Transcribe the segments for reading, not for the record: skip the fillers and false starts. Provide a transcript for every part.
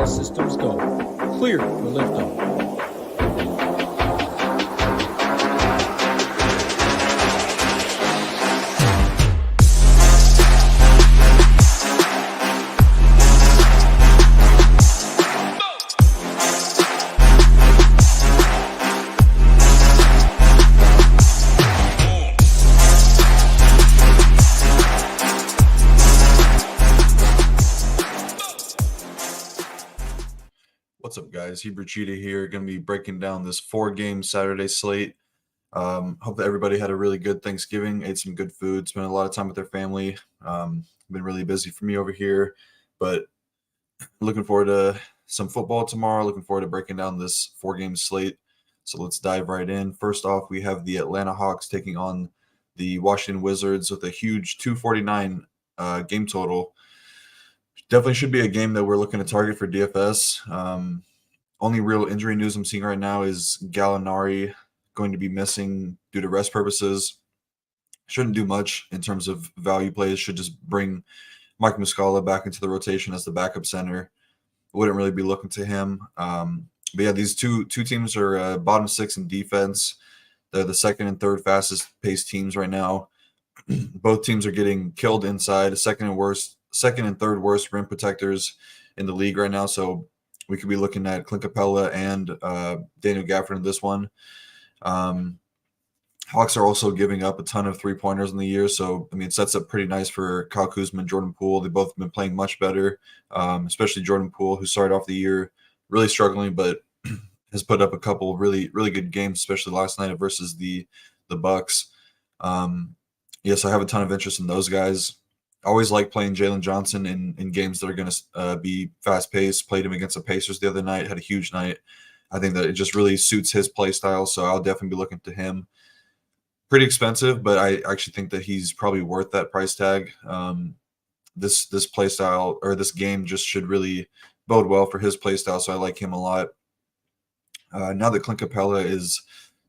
systems go. Clear for liftoff. What's up, guys? Hebrewcheetah here. Going to be breaking down this 4-game Saturday slate. Hope that everybody had a really good Thanksgiving, ate some good food, spent a lot of time with their family. Been really busy for me over here, but looking forward to some football tomorrow. Looking forward to breaking down this 4-game slate. So let's dive right in. First off, we have the Atlanta Hawks taking on the Washington Wizards with a huge 249 game total. Definitely should be a game that we're looking to target for DFS. Only real injury news I'm seeing right now is Gallinari going to be missing due to rest purposes. Shouldn't do much in terms of value plays. Should just bring Mike Muscala back into the rotation as the backup center. Wouldn't really be looking to him. But yeah, these two teams are bottom 6 in defense. They're the second and third fastest paced teams right now. Both teams are getting killed inside. Second and third worst rim protectors in the league right now. So we could be looking at Clint Capella and Daniel Gafford in this one. Hawks are also giving up a ton of three-pointers in the year. So, I mean, it sets up pretty nice for Kyle Kuzma and Jordan Poole. They've both been playing much better, especially Jordan Poole, who started off the year really struggling, but has put up a couple really, really good games, especially last night versus the Bucks. Yes, I have a ton of interest in those guys. I always like playing Jalen Johnson in games that are going to be fast-paced. Played him against the Pacers the other night, had a huge night. I think that it just really suits his play style, so I'll definitely be looking to him. Pretty expensive, but I actually think that he's probably worth that price tag. This play style or this game just should really bode well for his play style, so I like him a lot. Now that Clint Capella is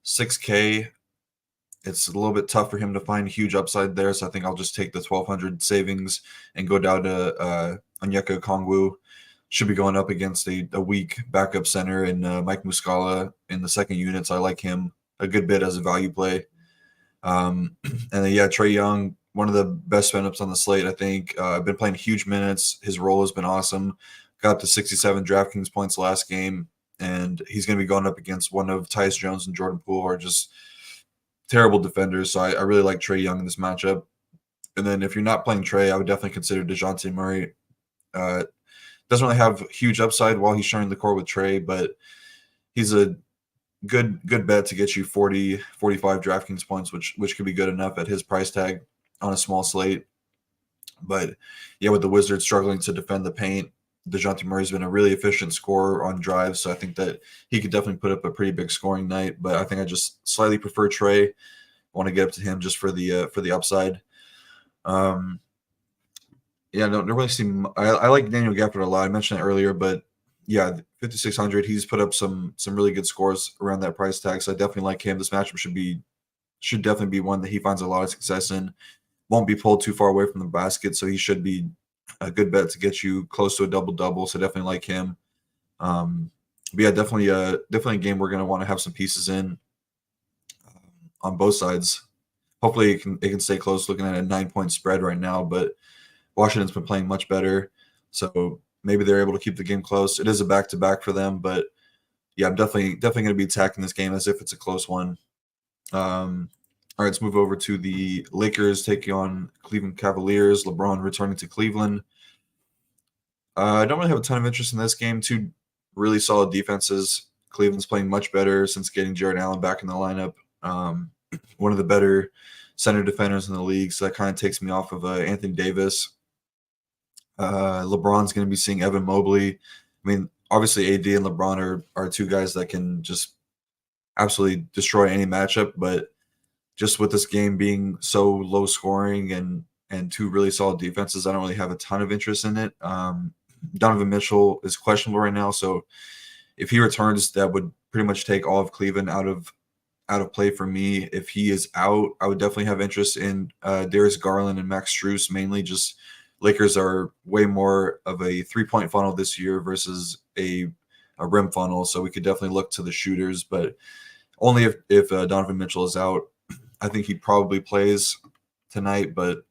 6K, it's a little bit tough for him to find huge upside there, so I think I'll just take the 1,200 savings and go down to Onyeka Okongwu. Should be going up against a weak backup center and Mike Muscala in the second unit, so I like him a good bit as a value play. And then, yeah, Trae Young, one of the best spin-ups on the slate, I think. I've been playing huge minutes. His role has been awesome. Got up to 67 DraftKings points last game, and he's going to be going up against one of Tyus Jones and Jordan Poole, who are just terrible defenders. So I really like Trae Young in this matchup. And then if you're not playing Trae, I would definitely consider DeJounte Murray. Doesn't really have huge upside while he's sharing the court with Trae, but he's a good bet to get you 40, 45 DraftKings points, which could be good enough at his price tag on a small slate. But yeah, with the Wizards struggling to defend the paint, DeJounte Murray's been a really efficient scorer on drives, so I think that he could definitely put up a pretty big scoring night. But I think I just slightly prefer Trae. I want to get up to him just for the upside. Yeah, don't really seem. I like Daniel Gafford a lot. I mentioned it earlier, but yeah, 5,600. He's put up some really good scores around that price tag, so I definitely like him. This matchup should definitely be one that he finds a lot of success in. Won't be pulled too far away from the basket, so he should be a good bet to get you close to a double-double. So definitely like him. But yeah, definitely a game we're going to want to have some pieces in on both sides. Hopefully it can stay close. Looking at a 9-point spread right now, but Washington's been playing much better, so maybe they're able to keep the game close. It is a back-to-back for them, but yeah, I'm definitely going to be attacking this game as if it's a close one. All right, let's move over to the Lakers taking on Cleveland Cavaliers. LeBron returning to Cleveland. I don't really have a ton of interest in this game. Two really solid defenses. Cleveland's playing much better since getting Jared Allen back in the lineup. One of the better center defenders in the league, so that kind of takes me off of Anthony Davis. LeBron's going to be seeing Evan Mobley. I mean, obviously AD and LeBron are two guys that can just absolutely destroy any matchup, but just with this game being so low scoring and two really solid defenses, I don't really have a ton of interest in it. Donovan Mitchell is questionable right now, so if he returns, that would pretty much take all of Cleveland out of play for me. If he is out, I would definitely have interest in Darius Garland and Max Strus, mainly just Lakers are way more of a 3-point funnel this year versus a rim funnel. So we could definitely look to the shooters, but only if Donovan Mitchell is out. I think he probably plays tonight, but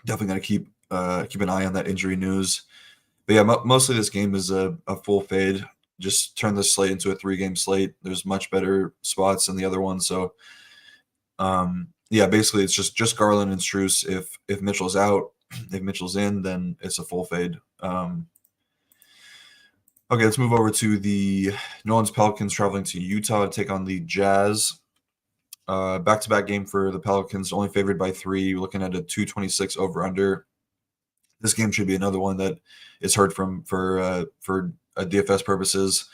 definitely got to keep an eye on that injury news. But yeah, mostly this game is a full fade. Just turn this slate into a 3-game slate. There's much better spots than the other one. So yeah, basically it's just Garland and Strus. If Mitchell's out, if Mitchell's in, then it's a full fade. Okay, let's move over to the New Orleans Pelicans traveling to Utah to take on the Jazz. Back-to-back game for the Pelicans, only favored by 3. We're looking at a 226 over/under. This game should be another one that is heard from for DFS purposes.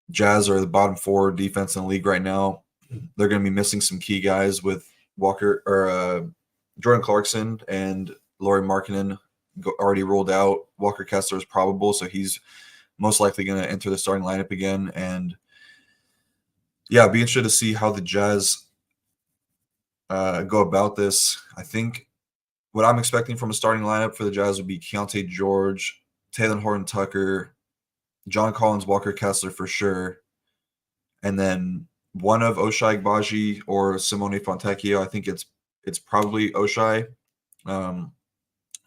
Jazz are the bottom 4 defense in the league right now. They're going to be missing some key guys with Jordan Clarkson and Lauri Markkanen already ruled out. Walker Kessler is probable, so he's most likely going to enter the starting lineup again. And yeah, I'd be interested to see how the Jazz go about this. I think what I'm expecting from a starting lineup for the Jazz would be Keontae George, Taylor Horton-Tucker, John Collins, Walker Kessler for sure, and then one of Ochai Agbaji or Simone Fontecchio. I think it's probably Ochai,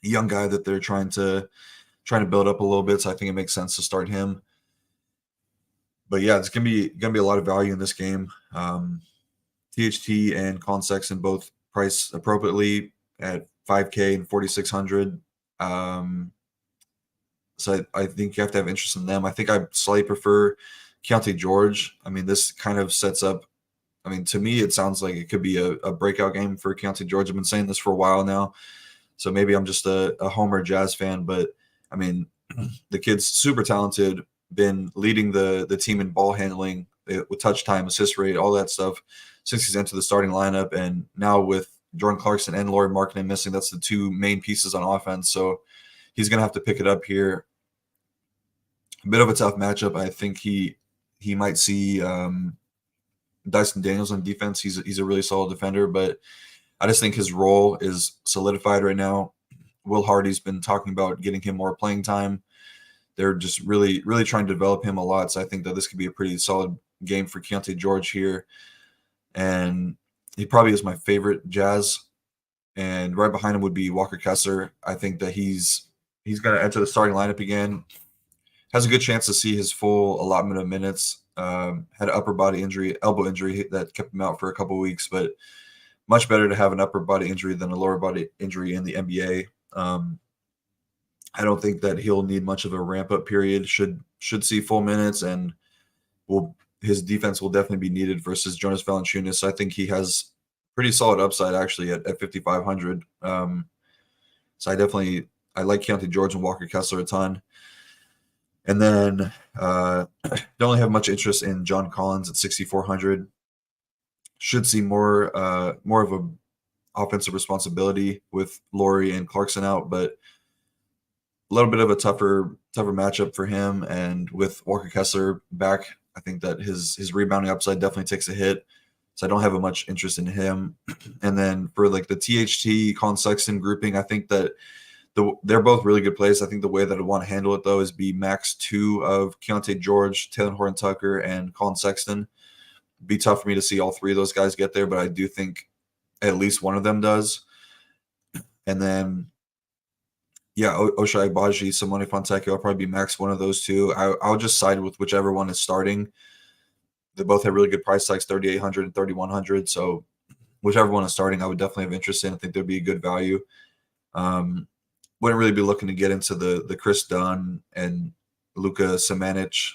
young guy that they're trying to build up a little bit. So I think it makes sense to start him. But yeah, it's gonna be a lot of value in this game. THT and Colin Sexton both priced appropriately at $5K and $4,600. So I think you have to have interest in them. I think I slightly prefer Keontae George. I mean, this kind of sets up. I mean, to me, it sounds like it could be a breakout game for Keontae George. I've been saying this for a while now, so maybe I'm just a homer Jazz fan. But I mean, the kid's super talented. Been leading the team in ball handling with touch time, assist rate, all that stuff since he's entered the starting lineup. And now with Jordan Clarkson and Lauri Markkanen missing, that's the 2 main pieces on offense. So he's going to have to pick it up here. A bit of a tough matchup. I think he might see Dyson Daniels on defense. He's a really solid defender, but I just think his role is solidified right now. Will Hardy's been talking about getting him more playing time. They're just really, really trying to develop him a lot. So I think that this could be a pretty solid game for Keontae George here. And he probably is my favorite Jazz. And right behind him would be Walker Kessler. I think that he's going to enter the starting lineup again. Has a good chance to see his full allotment of minutes. Had an elbow injury that kept him out for a couple of weeks, but much better to have an upper body injury than a lower body injury in the NBA. I don't think that he'll need much of a ramp-up period. Should see full minutes, and his defense will definitely be needed versus Jonas Valanciunas. So I think he has pretty solid upside actually at 5,500. So I like Keontae George and Walker Kessler a ton. And then don't really have much interest in John Collins at 6,400. Should see more of a offensive responsibility with Lauri and Clarkson out, but a little bit of a tougher matchup for him. And with Walker Kessler back, I think that his rebounding upside definitely takes a hit. So I don't have much interest in him. And then for like the THT Colin Sexton grouping, I think that they're both really good plays. I think the way that I want to handle it though is be max 2 of Keontae George, Taylor Horton-Tucker, and Colin Sexton. Be tough for me to see all 3 of those guys get there, but I do think at least one of them does. And then Ochai Agbaji, Simone Fontecchio, I'll probably be max 1 of those 2. I'll just side with whichever one is starting. They both have really good price tags, 3,800 and 3,100. So whichever one is starting, I would definitely have interest in. I think there'd be a good value. Wouldn't really be looking to get into the Chris Dunn and Luka Samanic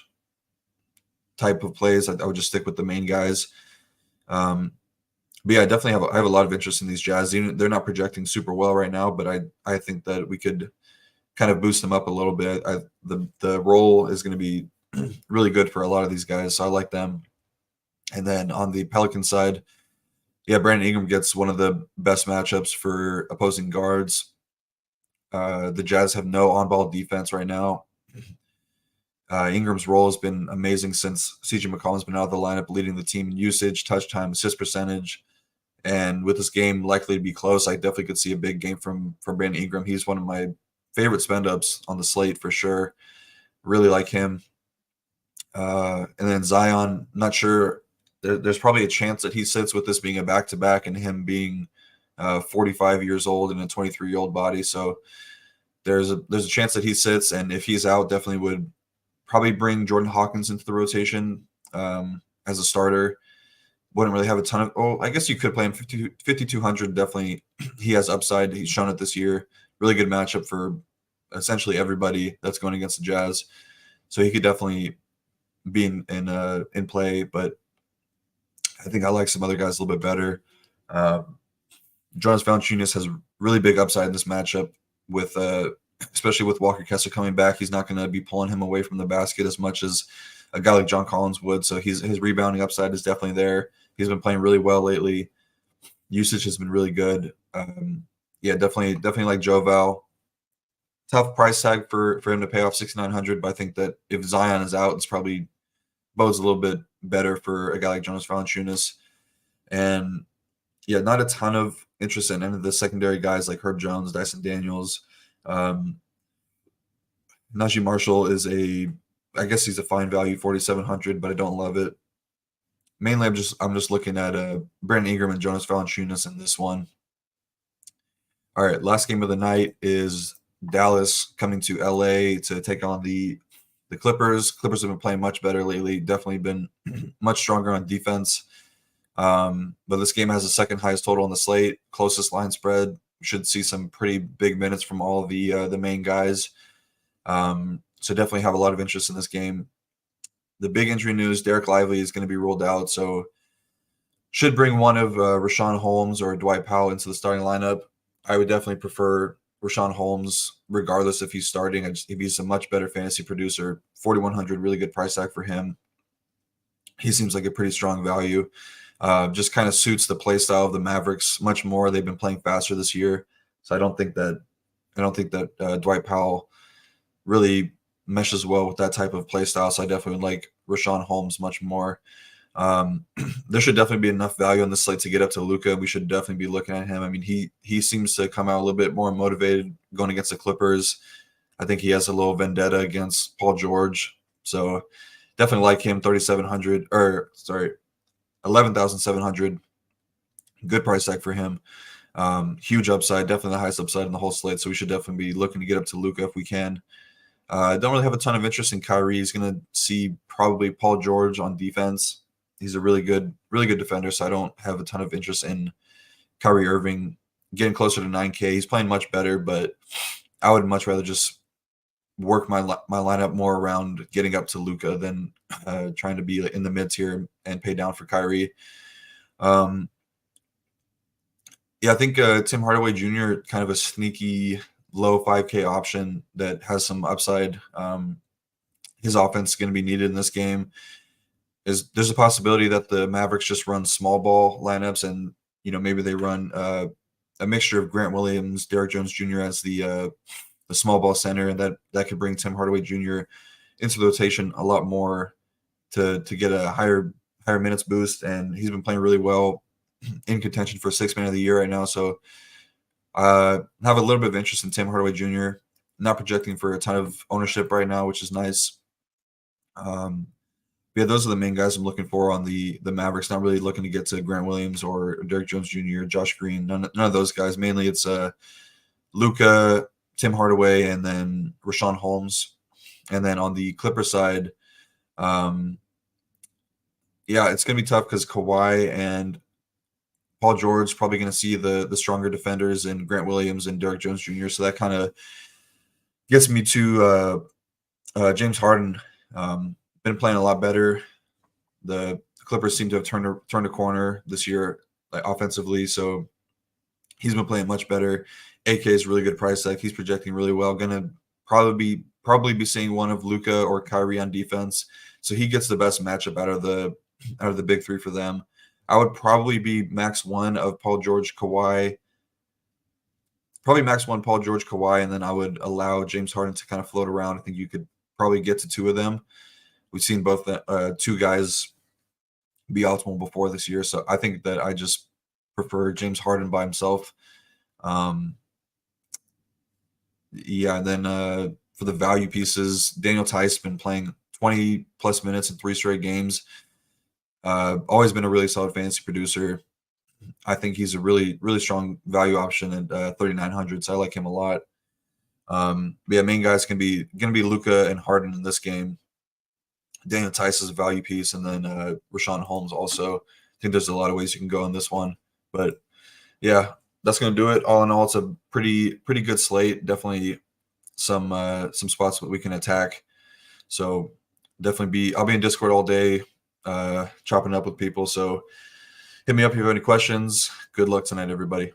type of plays. I would just stick with the main guys. But yeah, I definitely have a lot of interest in these Jazz. They're not projecting super well right now, but I think that we could kind of boost them up a little bit. The role is going to be really good for a lot of these guys, so I like them. And then on the Pelican side, yeah, Brandon Ingram gets one of the best matchups for opposing guards. The Jazz have no on-ball defense right now. Ingram's role has been amazing since CJ McCollum's been out of the lineup, leading the team in usage, touch time, assist percentage, And with this game likely to be close, I definitely could see a big game from Brandon Ingram. He's one of my favorite spend-ups on the slate for sure. Really like him. And then Zion, not sure. There's probably a chance that he sits with this being a back-to-back and him being 45 years old and a 23-year-old body. So there's a chance that he sits, and if he's out, definitely would probably bring Jordan Hawkins into the rotation as a starter. Wouldn't really have a ton of. Oh, I guess you could play him 5,200. Definitely, he has upside. He's shown it this year. Really good matchup for essentially everybody that's going against the Jazz. So he could definitely be in play. But I think I like some other guys a little bit better. Jonas Valanciunas has really big upside in this matchup with especially with Walker Kessler coming back. He's not going to be pulling him away from the basket as much as a guy like John Collins would. So his rebounding upside is definitely there. He's been playing really well lately. Usage has been really good. Yeah, definitely like Joe Val. Tough price tag for him to pay off 6,900, but I think that if Zion is out, it's probably bodes a little bit better for a guy like Jonas Valanciunas. And yeah, not a ton of interest in any of the secondary guys like Herb Jones, Dyson Daniels. Najee Marshall is I guess he's a fine value, 4,700, but I don't love it. Mainly, I'm just looking at Brandon Ingram and Jonas Valanciunas in this one. All right, last game of the night is Dallas coming to LA to take on the Clippers. Clippers have been playing much better lately. Definitely been much stronger on defense. But this game has the second highest total on the slate, closest line spread. Should see some pretty big minutes from all the main guys. So definitely have a lot of interest in this game. The big injury news: Derek Lively is going to be ruled out, so should bring one of Rashawn Holmes or Dwight Powell into the starting lineup. I would definitely prefer Rashawn Holmes, regardless if he's starting. He's a much better fantasy producer. 4,100, really good price tag for him. He seems like a pretty strong value. Just kind of suits the play style of the Mavericks much more. They've been playing faster this year, so I don't think that Dwight Powell really meshes well with that type of play style. So I definitely like Rashawn Holmes much more. There should definitely be enough value on the slate to get up to Luka. We should definitely be looking at him. I mean, he seems to come out a little bit more motivated going against the Clippers. I think he has a little vendetta against Paul George. So definitely like him, 11,700. Good price tag for him. Huge upside, definitely the highest upside in the whole slate. So we should definitely be looking to get up to Luka if we can. Don't really have a ton of interest in Kyrie. He's going to see probably Paul George on defense. He's a really good defender, so I don't have a ton of interest in Kyrie Irving getting closer to 9K. He's playing much better, but I would much rather just work my lineup more around getting up to Luka than trying to be in the mids here and pay down for Kyrie. Yeah, I think Tim Hardaway Jr., kind of a sneaky low 5K option that has some upside. His offense is going to be needed in this game. There's a possibility that the Mavericks just run small ball lineups, and maybe they run a mixture of Grant Williams, Derrick Jones Jr. as the small ball center, and that could bring Tim Hardaway Jr. into the rotation a lot more to get a higher minutes boost. And he's been playing really well, in contention for Sixth Man of the Year right now. So have a little bit of interest in Tim Hardaway Jr. Not projecting for a ton of ownership right now, which is nice. Yeah, those are the main guys I'm looking for on the Mavericks. Not really looking to get to Grant Williams or Derrick Jones Jr., Josh Green. None of those guys. Mainly it's Luka, Tim Hardaway, and then Rashawn Holmes. And then on the Clipper side, yeah, it's going to be tough because Kawhi and Paul George probably going to see the stronger defenders in Grant Williams and Derrick Jones Jr. So that kind of gets me to James Harden. Been playing a lot better. The Clippers seem to have turned a corner this year, like offensively. So he's been playing much better. AK is really good price tag. He's projecting really well. Gonna probably be seeing one of Luka or Kyrie on defense. So he gets the best matchup out of the big three for them. I would probably be max one of Paul George, Kawhi. Probably max one Paul George, Kawhi, and then I would allow James Harden to kind of float around. I think you could probably get to two of them. We've seen both two guys be optimal before this year, so I think that I just prefer James Harden by himself. Yeah, and then for the value pieces, Daniel Tice been playing 20 plus minutes in 3 straight games. Always been a really solid fantasy producer. I think he's a really, really strong value option at 3,900. So I like him a lot. Yeah, main guys gonna be Luka and Harden in this game. Daniel Tice is a value piece, and then Rashawn Holmes also. I think there's a lot of ways you can go in this one, but yeah, that's gonna do it. All in all, it's a pretty good slate. Definitely some spots that we can attack. So definitely I'll be in Discord all day, chopping up with people. So hit me up if you have any questions. Good luck tonight, everybody.